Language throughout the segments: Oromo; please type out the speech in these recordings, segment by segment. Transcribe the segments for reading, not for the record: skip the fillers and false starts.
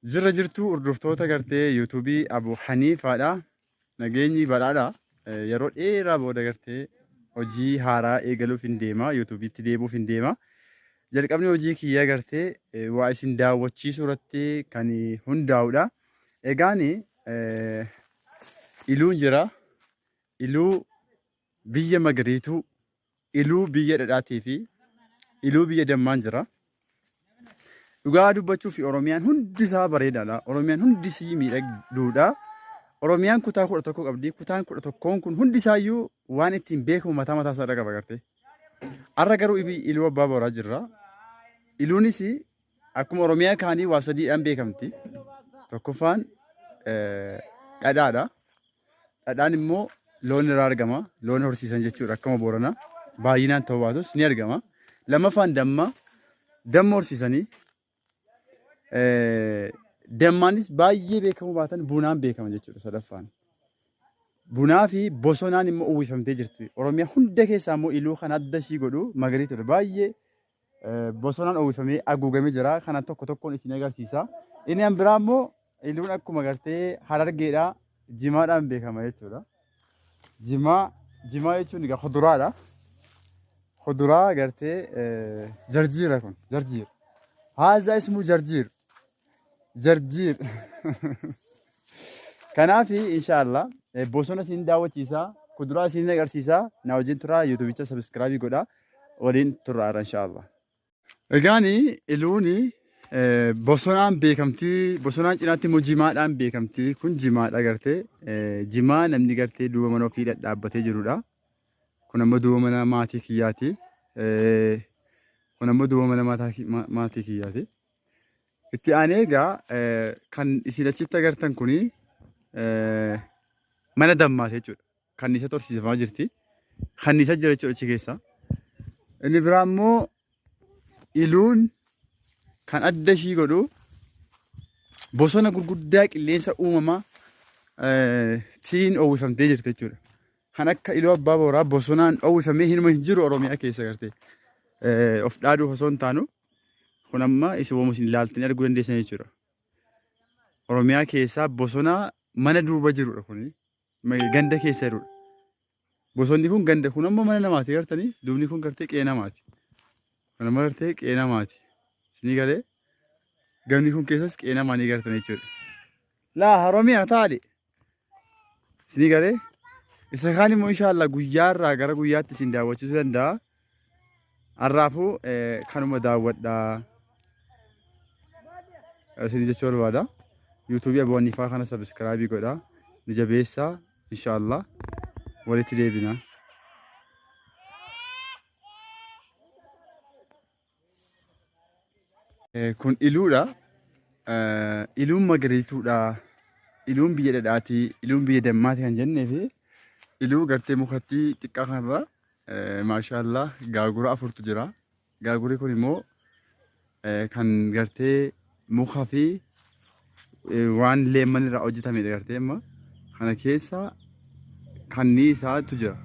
Jirra jirtuu hordoftoota gartee yuutuubii Abu Haniifaadha. Nageenyi badhaadha. Yeroo dheeraa booda gartee hojii haaraa eegaluuf hin deema. Yuutuubiitti deebi'uuf hin deema. Jalqabni hojii kiyyaa gartee waa isin daawwachiisuu irratti kan hundaa'udha. Egaan iluun jira. Iluu biyya magariituu, iluu biyya dhadhaatii fi iluu biyya dammaan jira. Dhugaa dubbachuu fi Oromiyaan hundi isaa bareedaadha. Oromiyaan hundi isii miidhagduudha. Oromiyaan kutaa 11 qabdi. Kutaan 11 kun hundi isaayyuu waan ittiin beekamu mataa mataa isaa qaba gartee. Har'a garuu iluu abbaa booraa jirra. Iluunis akkuma Oromiyaa kaanii waa sadiidhaan beekamti. Tokkoffaan dhadhaadha. Dhadhaan immoo loon irraa argama. Loon horsiisan jechuudha akkuma Booranaa. Baay'inaan ta'uu baatus ni argama. Lammaffaan damma. Damma horsiisanii. Dammaanis baay'ee beekamu baatan bunaan beekama jechuudha sadaffaan. Bunaa fi bosonaan immoo uwwifamtee jirti. Oromiyaa hunda keessaa immoo iluu kan adda ishii godhu magariitudha. Baay'ee bosonaan uwwifamee haguugamee jira. Kana tokko tokkoon isin agarsiisa. Inni an biraa immoo iluun akkuma gartee Harargeedhaa jimaadhaan beekama jechuudha. Jimaa jechuun egaa kuduraadha. Kuduraa gartee jarjiira kun jarjiir. Haza ismu jarjiir. Jarjiir. Kanaaf inshaallah bosona isin daawwachiisa, kuduraa isin agarsiisa. Na wajjin turaa yuutuubicha sabiskiraabii godhaa. Waliin turraa inshaallah. Egaan iluuni bosonaan beekamtii, bosonaan cinaatti immoo jimaadhaan beekamtii. Kun jimaadha gartee. Jimaa namni gartee duuba mana ofii dhadhaabbatee jirudha. Kun ammoo duuba mana maatii kiyyaati. Kun ammoo duuba mana maatii kiyyaati. Itti aanee egaa kan isin achitti agartan kuni mana dammaati jechuudha. Kanniisa horsiifamaa jirti. Kanniisa jira jechuudha achi keessa. Inni biraa immoo iluun kan adda ishii godhu bosona gurguddaa qilleensa uumamaa tiin uwwifamtee jirti jechuudha. Kan akka iluu abbaa booraa bosonaan uwwifamee hinuma hin jiru Oromiyaa keessa gartee. Of dhaaduu osoo hin taanu kun amma isin waan isin ilaaltanii arguu dandeessan jechuudha. Oromiyaa keessaa bosona mana duuba jirudha kuni. Ganda keessa jirudha. Bosonni kun ganda kun ammoo mana namaati gartanii duubni kun gartee qe'ee namaati. Kun ammoo gartee qe'ee namaati. Isinii galee gamni kun keessas qe'ee namaa ni gartan jechuudha. Laa Oromiyaa taa'e. Isinii galee isa kaan immoo inshaallah guyyaarraa gara guyyaatti isin daawwachiisuu danda'a. Har'aafuu kanuma daawwadhaa. Isin jechuu barbaada. Yuutuubii Abuu Haniifaa kana sabiskiraabii godhaa. Nu jabeessaa inshaallah walitti deebina. Kun iluudha. Iluun magariituudha. Iluun biyya dhadhaatii, iluun biyya dammaati kan jennee fi iluu gartee mukatti xiqqaa kanarra maashaallah gaagura afurtu jira. Gaagurri kun immoo kan gartee mukaa fi waan leemman irraa hojjetamedha gartee amma kana keessa kanniisaatu jira.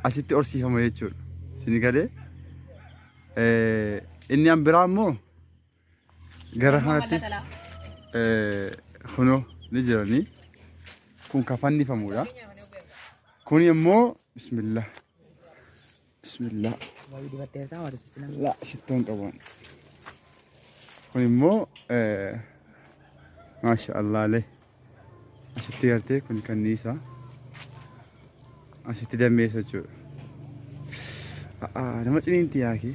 Asitti horsiifama jechuudha. Isin galee inni an biraa immoo gara kanattis kunoo ni jiranii. Kun kan fannifamudha. Kun immoo bismillah. Bismillah. La shittoon qaban. Kun immoo maashaallah lee. Asitti gartee kun kanniisa. Asitti dammeessa jechuudha. Nama ciniinti yaaki.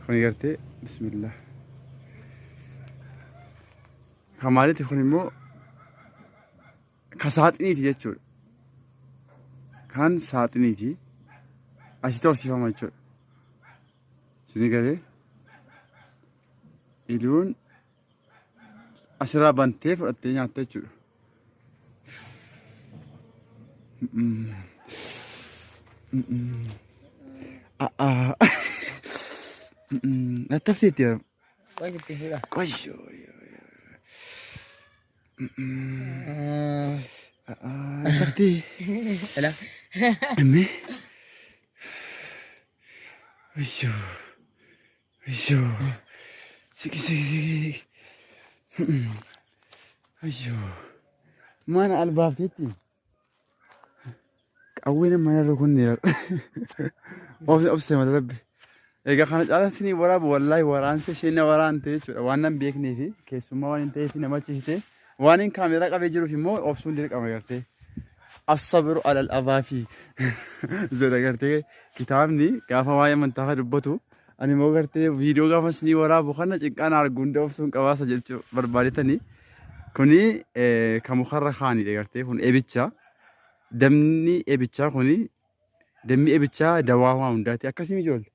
Kun gartee bismillah. Kamaalitti kun immoo ka saaxiniiti jechuudha. Kan saaxiniiti. Asitti horsiifama jechuudha. Isin galee iluun asirraa bantee fudhattee nyaatta jechuudha. Nattafteetti jedhama. Qoyyoo. Nattaftii. Ammee. Qoyyoo. Siki. Ayyo. Mana albaafteti. Qawween mana rukunneera. Obse mata rabbi. Egaa kana caalatti waraabu wallahi waraansa isheen waraante jechuudha. Waan nan beeknee fi keessummaa waan hin ta'eef nama ciisite waan hin kaameeraa qabee jiruuf immoo obsuun dirqama gartee. As-sabru alal adaafi. Zora gartee kitaabni gaafa waa'ee amantaa dubbatu ani immoo gartee viidiyoo gaafa isinii waraabu kana cinqaan arguunda obsuun qabaasa jechuu barbaadetanii kuni kan mukarra kaanidha gartee kun ebicha dammi ebichaa kuni dammi ebichaa dawaa waa hundaati akkasii ijoollee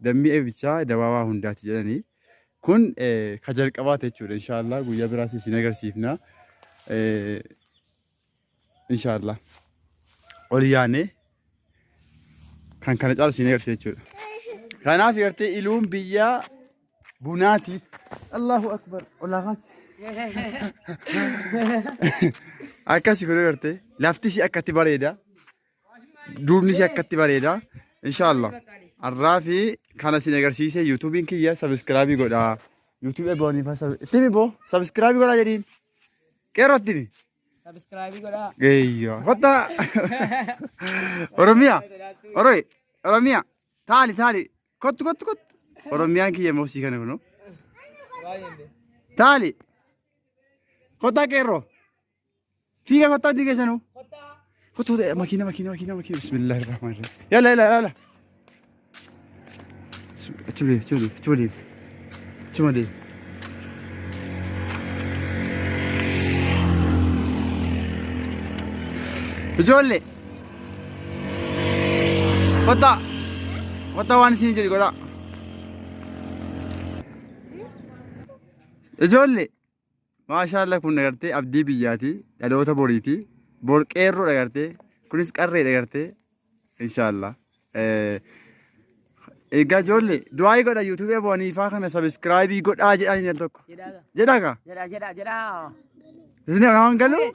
dammi ebichaa dawaa waa hundaati jedhanii kun ka jalqabaate jechuudha inshaallah guyyaa biraas isin agarsiifna inshaallah ol yaane kan kana caalu isin agarsiisa jechuudha. Kanaaf gartee iluun biyya bunaati. Allahu akbar. Olaaqas. Akkasi kun gartee lafti ishee akkatti bareeda. Duubni ishee akkatti bareeda. Inshaallah. Har'aa fi kana isin agarsiise yuutuubiin kiyya sabiskiraabii godha. Yuutuub eebooniifaa ittimi boo sabiskiraabii godha jedhiin. Qeerrootti mi? Sabiskiraabii godha. Geeyyo. Kotta. Oromiyaa. Oromiyaa. Taali. Kottu. Oromiyaan kiyya moosii kana kuno. Taali. Kotta qeerroo. Fiiga kotta hundi keessanuu. Kottu makiina. Bismillahirrahmanirrahim. Yalla. Chumali. Ijoollee. Kotta waan isin jedhi godhaa. Ijoollee. Maashaallah kun agartee abdii biyyaati. Dhaloota boriiti. Bor qeerroo agartee. Kunis qarree agartee. Inshaallah. Egaa ijoollee du'aa godha yuutuubee booniifaa kana sabiskiraabii godhaa jedhanii al tokko. Jedhaa kaa? Jedhaa. Isin waan galuu?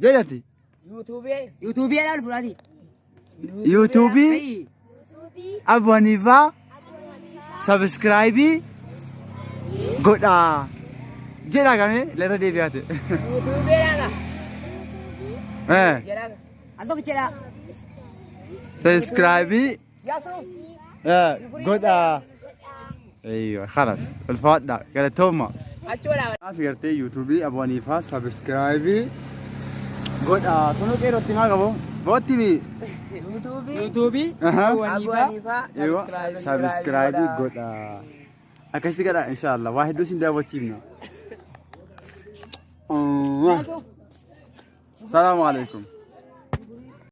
Jedhati. YouTube laal fudhati. YouTube abonniifaa sabiskiraabii godhaa jedhaa kamee lerra deebi'aate. YouTube laala. Jedhaa. Altokko jedhaa. Sabiskiraabii godhaa. Eeyyo khalas ulfaadha galatooma. Fi gartee yuutuubii abonniifaa sabiskiraabii godhaa kunoo qeerrootti maa qabu bootti mi YouTube abonniifaa sabiskiraabii godhaa akkasitti godhaa inshaallah waa hedduu isin daawwachiifna. Salaamu alaikum.